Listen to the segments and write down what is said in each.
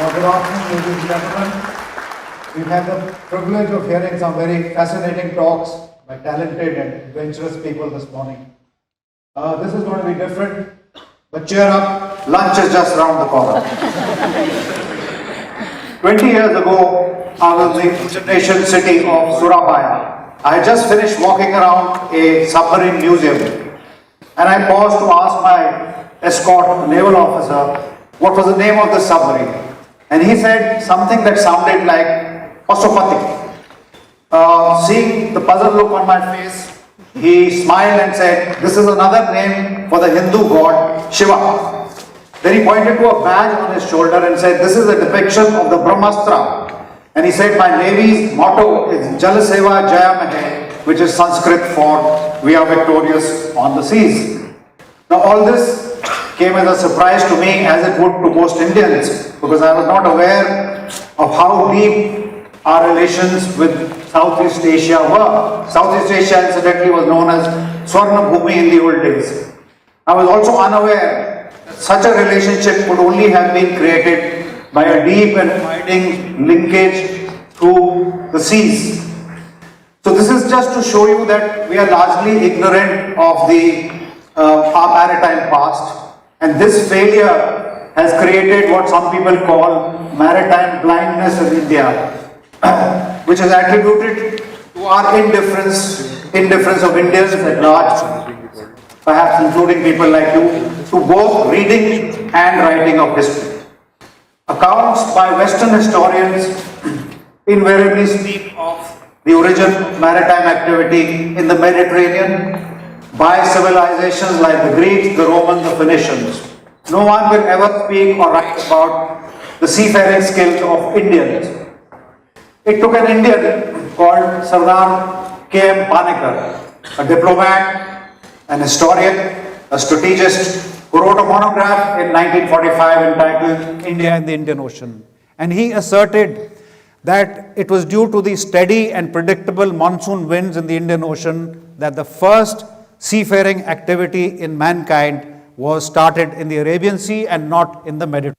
Good afternoon, ladies and gentlemen. We've had the privilege of hearing some very fascinating talks by talented and adventurous people this morning. This is going to be different, but cheer up, lunch is just around the corner. 20 years ago, I was in the Indonesian city of Surabaya. I had just finished walking around a submarine museum, and I paused to ask my escort naval officer what was the name of the submarine. And he said something that sounded like Pasupati. Seeing the puzzled look on my face, he smiled and said, "This is another name for the Hindu god Shiva." Then he pointed to a badge on his shoulder and said, "This is a depiction of the Brahmastra." And he said, "My Navy's motto is Jalaseva Jaya Mahe, which is Sanskrit for we are victorious on the seas." Now all this came as a surprise to me, as it would to most Indians, because I was not aware of how deep our relations with Southeast Asia were. Southeast Asia incidentally was known as Swarna Bhumi in the old days. I was also unaware that such a relationship could only have been created by a deep and abiding linkage through the seas. So this is just to show you that we are largely ignorant of our maritime past, and this failure has created what some people call maritime blindness in India, which is attributed to our indifference of Indians at large, perhaps including people like you, to both reading and writing of history. Accounts by Western historians invariably speak of the origin of maritime activity in the Mediterranean by civilizations like the Greeks, the Romans, the Phoenicians. No one will ever speak or write about the seafaring skills of Indians. It took an Indian called Sardar K.M. Panikkar, a diplomat, an historian, a strategist, who wrote a monograph in 1945 entitled India and the Indian Ocean. And he asserted that it was due to the steady and predictable monsoon winds in the Indian Ocean that the first seafaring activity in mankind was started in the Arabian Sea and not in the Mediterranean.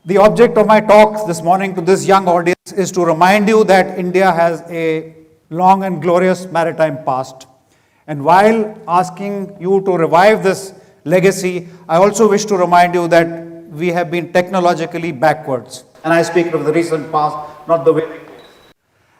The object of my talk this morning to this young audience is to remind you that India has a long and glorious maritime past. And while asking you to revive this legacy, I also wish to remind you that we have been technologically backwards. And I speak of the recent past, not the way.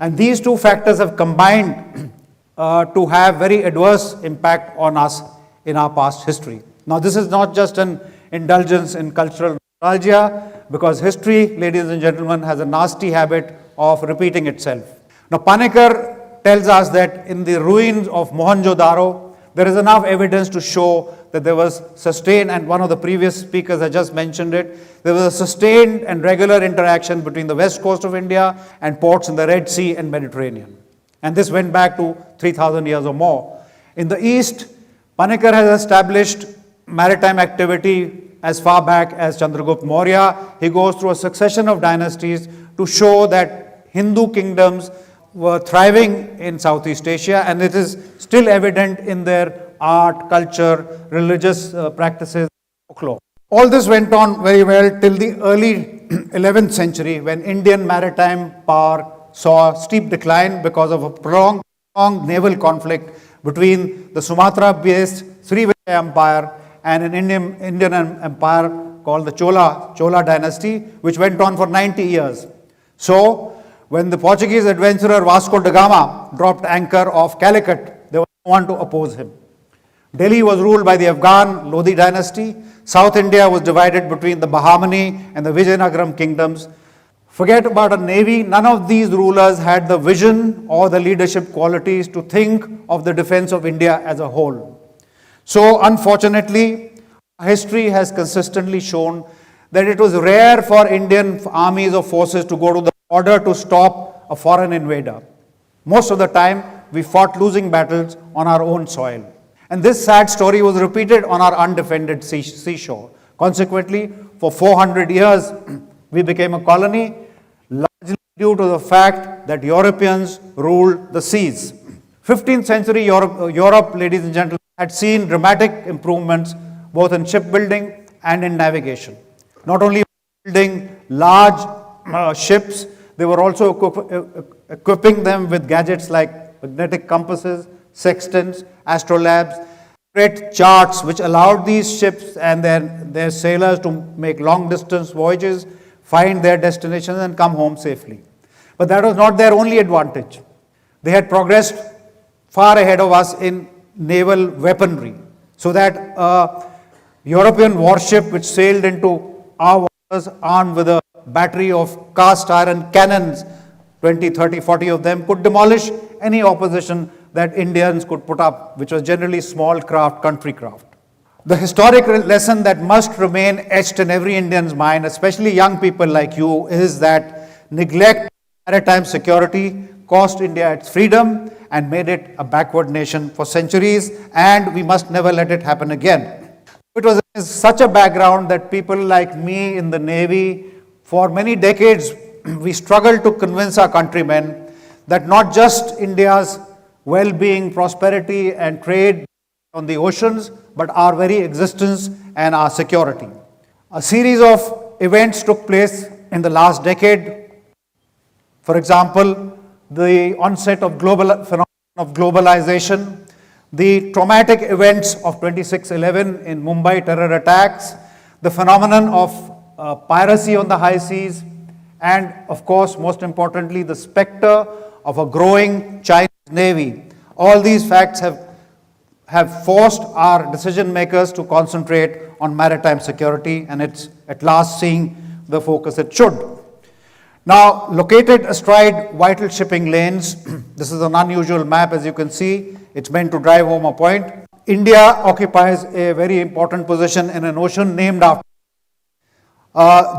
And these two factors have combined to have very adverse impact on us in our past history. Now, this is not just an indulgence in cultural nostalgia, because history, ladies and gentlemen, has a nasty habit of repeating itself. Now, Panikkar tells us that in the ruins of Mohenjo-daro, there is enough evidence to show that there was sustained, and one of the previous speakers had just mentioned it, there was a sustained and regular interaction between the west coast of India and ports in the Red Sea and Mediterranean. And this went back to 3,000 years or more. In the east, Panikkar has established maritime activity as far back as Chandragupta Maurya. He goes through a succession of dynasties to show that Hindu kingdoms were thriving in Southeast Asia, and it is still evident in their art, culture, religious practices, folklore. All this went on very well till the early 11th century, when Indian maritime power saw a steep decline because of a prolonged naval conflict between the Sumatra-based Srivijaya Empire and an Indian empire called the Chola dynasty, which went on for 90 years. So, when the Portuguese adventurer Vasco da Gama dropped anchor off Calicut, there was no one to oppose him. Delhi was ruled by the Afghan Lodi dynasty. South India was divided between the Bahamani and the Vijayanagaram kingdoms. Forget about a navy. None of these rulers had the vision or the leadership qualities to think of the defense of India as a whole. So, unfortunately, history has consistently shown that it was rare for Indian armies or forces to go to the border to stop a foreign invader. Most of the time, we fought losing battles on our own soil. And this sad story was repeated on our undefended seashore. Consequently, for 400 years, we became a colony, largely due to the fact that Europeans ruled the seas. 15th century Europe, ladies and gentlemen, had seen dramatic improvements both in shipbuilding and in navigation. Not only building large ships. They were also equipping them with gadgets like magnetic compasses, sextants, astrolabes, create charts which allowed these ships and their sailors to make long distance voyages, find their destinations and come home safely. But that was not their only advantage. They had progressed far ahead of us in naval weaponry, so that a European warship which sailed into our waters armed with a battery of cast iron cannons, 20, 30, 40 of them, could demolish any opposition that Indians could put up, which was generally small craft, country craft. The historic lesson that must remain etched in every Indian's mind, especially young people like you, is that neglect of maritime security cost India its freedom and made it a backward nation for centuries, and we must never let it happen again. It was such a background that people like me in the Navy, for many decades, we struggled to convince our countrymen that not just India's well-being, prosperity and trade on the oceans, but our very existence and our security. A series of events took place in the last decade. For example, the onset of phenomenon of globalization, the traumatic events of 26/11 in Mumbai terror attacks, the phenomenon of piracy on the high seas, and of course, most importantly, the specter of a growing Chinese Navy. All these facts have forced our decision makers to concentrate on maritime security, and it's at last seeing the focus it should. Now, located astride vital shipping lanes, this is an unusual map as you can see, it's meant to drive home a point. India occupies a very important position in an ocean named after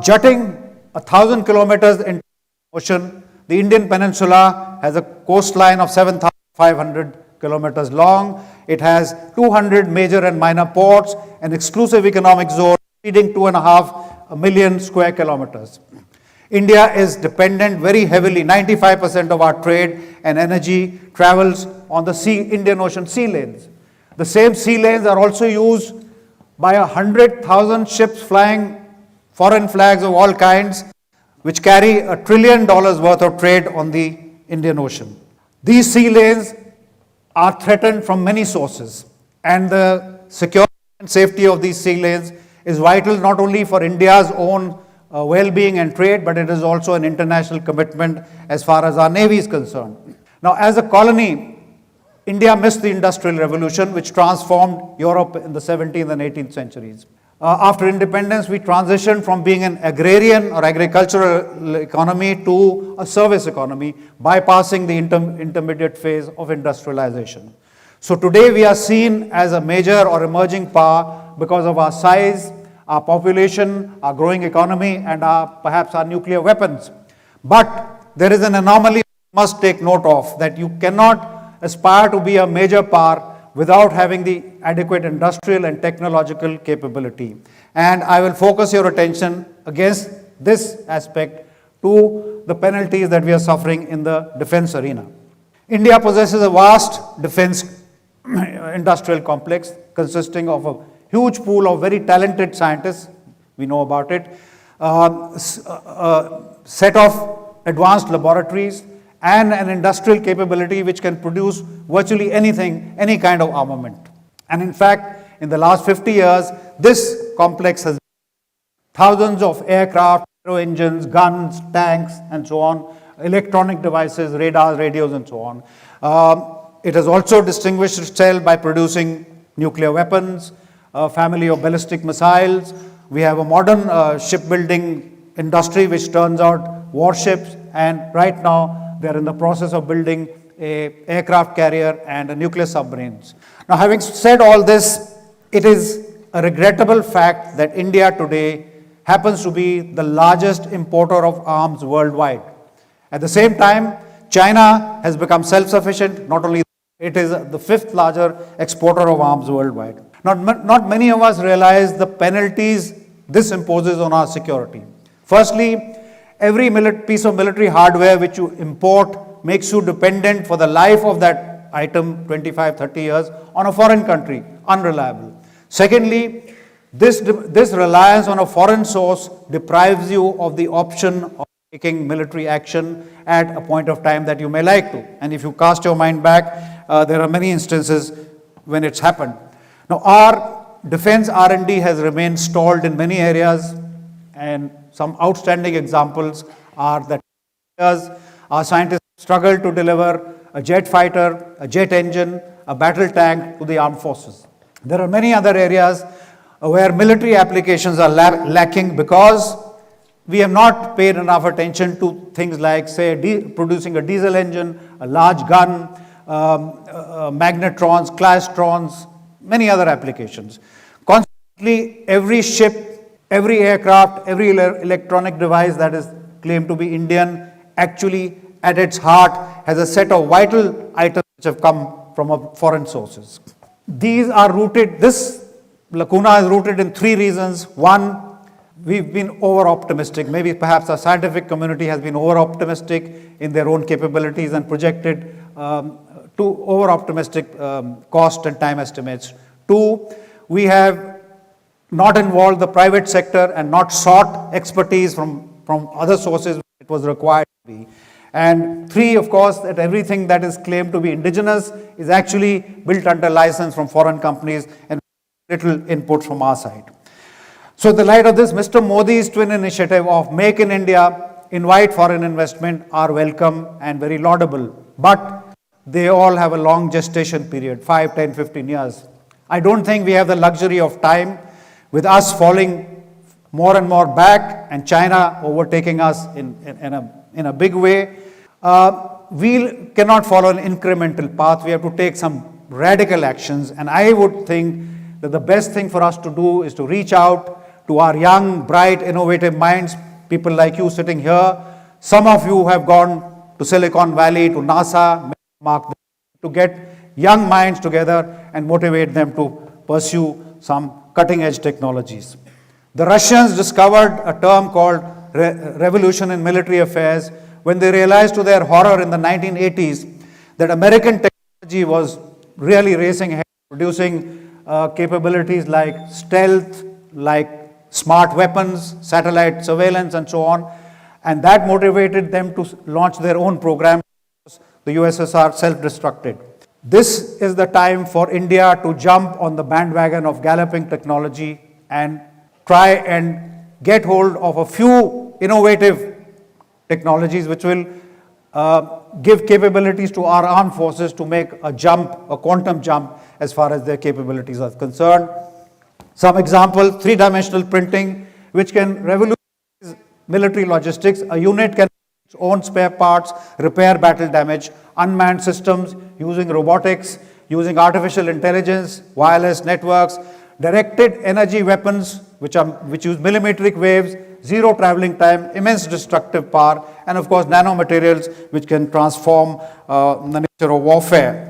jutting 1,000 kilometers into the ocean. The Indian peninsula has a coastline of 7,500 kilometers long. It has 200 major and minor ports, an exclusive economic zone exceeding 2.5 million square kilometers. India is dependent very heavily, 95% of our trade and energy travels on the Indian Ocean sea lanes. The same sea lanes are also used by 100,000 ships flying foreign flags of all kinds, which carry $1 trillion worth of trade on the Indian Ocean. These sea lanes are threatened from many sources, and the security and safety of these sea lanes is vital not only for India's own well-being and trade, but it is also an international commitment as far as our Navy is concerned. Now, as a colony, India missed the Industrial Revolution, which transformed Europe in the 17th and 18th centuries. After independence, we transitioned from being an agrarian or agricultural economy to a service economy, bypassing the intermediate phase of industrialization. So today we are seen as a major or emerging power because of our size, our population, our growing economy, and perhaps our nuclear weapons. But there is an anomaly we must take note of, that you cannot aspire to be a major power without having the adequate industrial and technological capability. And I will focus your attention against this aspect to the penalties that we are suffering in the defense arena. India possesses a vast defense industrial complex consisting of a huge pool of very talented scientists, we know about it, a set of advanced laboratories, and an industrial capability which can produce virtually anything, any kind of armament. And in fact, in the last 50 years, this complex has thousands of aircraft, aero engines, guns, tanks, and so on, electronic devices, radars, radios, and so on. It has also distinguished itself by producing nuclear weapons, a family of ballistic missiles. We have a modern shipbuilding industry which turns out warships, and right now they are in the process of building an aircraft carrier and a nuclear submarines. Now, having said all this, it is a regrettable fact that India today happens to be the largest importer of arms worldwide. At the same time, China has become self-sufficient. Not only it is the fifth largest exporter of arms worldwide. Not many of us realize the penalties this imposes on our security. Firstly, every piece of military hardware which you import makes you dependent for the life of that item, 25, 30 years, on a foreign country, unreliable. Secondly, This reliance on a foreign source deprives you of the option of taking military action at a point of time that you may like to. And if you cast your mind back, there are many instances when it's happened. Now, our defense R&D has remained stalled in many areas, and some outstanding examples are that our scientists struggle to deliver a jet fighter, a jet engine, a battle tank to the armed forces. There are many other areas where military applications are lacking because we have not paid enough attention to things like, say, producing a diesel engine, a large gun, magnetrons, clastrons, many other applications. Consequently, every ship, every aircraft, every electronic device that is claimed to be Indian actually at its heart has a set of vital items which have come from foreign sources. These are rooted, this lacuna is rooted in three reasons. One, we've been over-optimistic. Maybe perhaps our scientific community has been over-optimistic in their own capabilities and projected to over-optimistic cost and time estimates. Two, we have not involved the private sector and not sought expertise from other sources where it was required to be. And three, of course, that everything that is claimed to be indigenous is actually built under license from foreign companies and little input from our side. So in the light of this, Mr. Modi's twin initiative of Make in India, invite foreign investment are welcome and very laudable. But they all have a long gestation period, 5, 10, 15 years. I don't think we have the luxury of time with us falling more and more back and China overtaking us in a big way. We cannot follow an incremental path. We have to take some radical actions. And I would think that the best thing for us to do is to reach out to our young, bright, innovative minds, people like you sitting here. Some of you have gone to Silicon Valley, to NASA, to get young minds together and motivate them to pursue some cutting-edge technologies. The Russians discovered a term called revolution in military affairs when they realized to their horror in the 1980s that American technology was really racing ahead, producing capabilities like stealth, like smart weapons, satellite surveillance, and so on. And that motivated them to launch their own program. The USSR self-destructed. This is the time for India to jump on the bandwagon of galloping technology and try and get hold of a few innovative technologies which will give capabilities to our armed forces to make a jump, a quantum jump as far as their capabilities are concerned. Some example, three-dimensional printing, which can revolutionize military logistics. A unit can its own spare parts, repair battle damage, unmanned systems using robotics, using artificial intelligence, wireless networks, directed energy weapons which use millimetric waves, zero traveling time, immense destructive power, and of course nanomaterials which can transform the nature of warfare.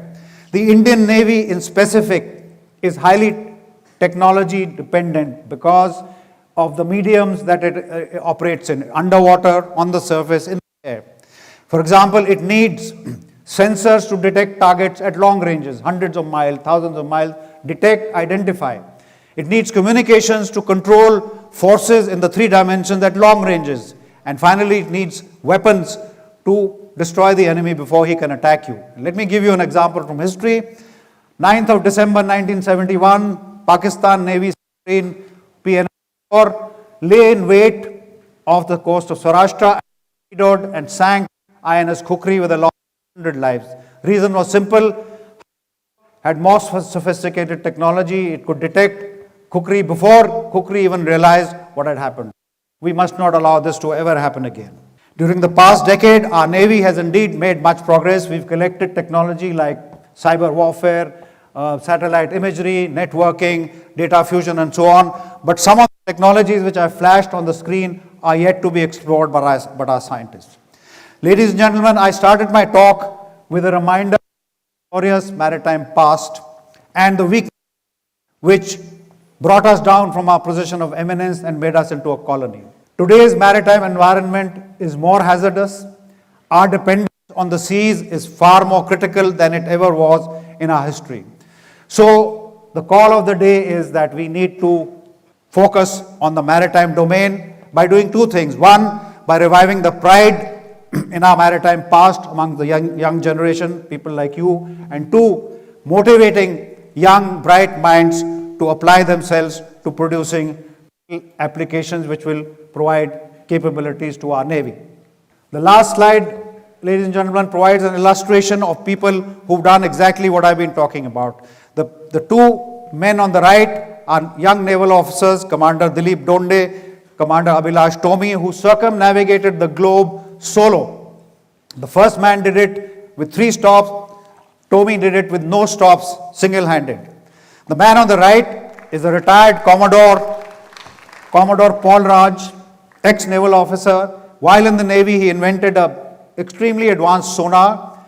The Indian Navy in specific is highly technology dependent because of the mediums that it operates in, underwater, on the surface, in the air. For example, it needs sensors to detect targets at long ranges, hundreds of miles, thousands of miles, detect, identify. It needs communications to control forces in the three dimensions at long ranges. And finally, it needs weapons to destroy the enemy before he can attack you. Let me give you an example from history. 9th of December 1971, Pakistan Navy submarine PNR lay in wait off the coast of Saurashtra and sank INS Kukri with a loss of 100 lives. Reason was simple. Had more sophisticated technology, it could detect Kukri before Kukri even realized what had happened. We must not allow this to ever happen again. During the past decade, our Navy has indeed made much progress. We've collected technology like cyber warfare, satellite imagery, networking, data fusion, and so on. But some of the technologies which I flashed on the screen are yet to be explored by our scientists. Ladies and gentlemen, I started my talk with a reminder of the glorious maritime past and the weakness which brought us down from our position of eminence and made us into a colony. Today's maritime environment is more hazardous. Our dependence on the seas is far more critical than it ever was in our history. So the call of the day is that we need to focus on the maritime domain by doing two things. One, by reviving the pride in our maritime past among the young generation, people like you. And two, motivating young, bright minds to apply themselves to producing applications which will provide capabilities to our Navy. The last slide, ladies and gentlemen, provides an illustration of people who've done exactly what I've been talking about. The two men on the right are young naval officers, Commander Dilip Donde, Commander Abhilash Tomi, who circumnavigated the globe solo. The first man did it with 3 stops. Tomi did it with no stops, single-handed. The man on the right is a retired Commodore Paul Raj, ex-naval officer. While in the Navy, he invented an extremely advanced sonar.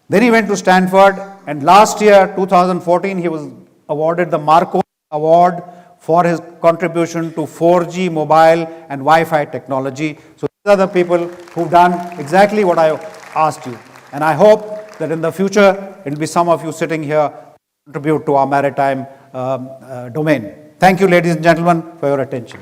Then he went to Stanford, and last year, 2014, he was awarded the Marconi Award for his contribution to 4G mobile and Wi-Fi technology. So these are the people who've done exactly what I asked you. And I hope that in the future, it will be some of you sitting here contribute to our maritime domain. Thank you, ladies and gentlemen, for your attention.